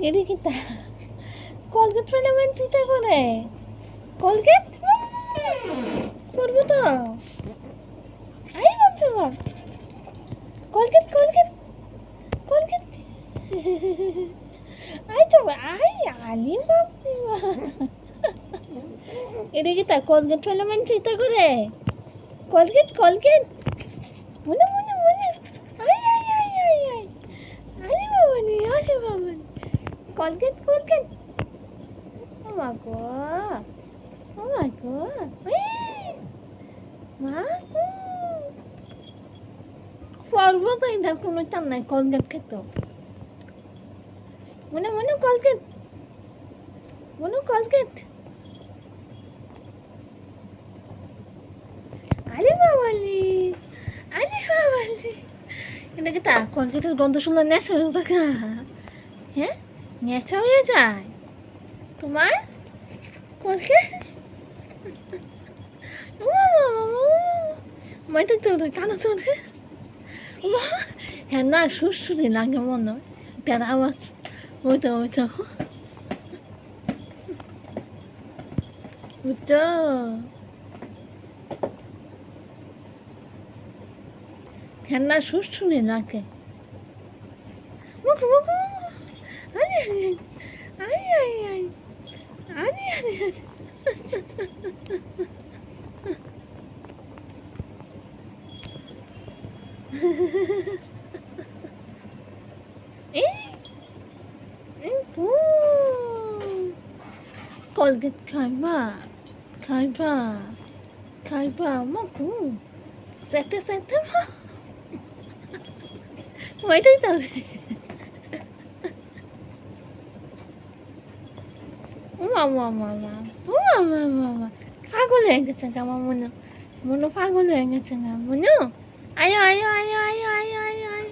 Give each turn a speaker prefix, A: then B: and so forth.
A: এটা কি তা কলগেট ফেলে মান চিন্তা করে কলগেট করবো তো আই বাপরে বাপ কলগেট কলগেট কলগেট আই তো আই আলি বাপরে এটা কি তা কলগেট ফেলে মান চিন্তা করে কলগেট কলগেট মনে মনে মনে I I I I I আরে বাবা নে কলগেট কলগেট ও মা গো ও মা গো মা পারবো তো এটার কোনো চান নাই কলগেট খেত মনে মনে কলগেট মনে কলগেট আরে বাবালি আরে বাবালি এটা কি তা কলগেটের গন্ধ শুনলে নেশা হয়ে থাকা হ্যাঁ নেশা হয়ে যায় তোমার কলগেট মাইতে তোর কানা তোর হ্যাঁ না সুরসুরি লাগে মনে হয় তার আওয়াজ ওইটা ওইটা বুঝছো হ্যাঁ না সুরসুরি লাগে মুখ মুখ আরে আরে আরে আরে আরে আরে কলগেট খাইবা খাইবা খাইবা মাকু সেতে সেতে মা ওইটাই তো ও মামা মামা ও মামা মামা পাগল হয়ে গেছে আমার মনে মনে পাগল হয়ে গেছে না মনে আয় আয় আয় আয় আয় আয় আয়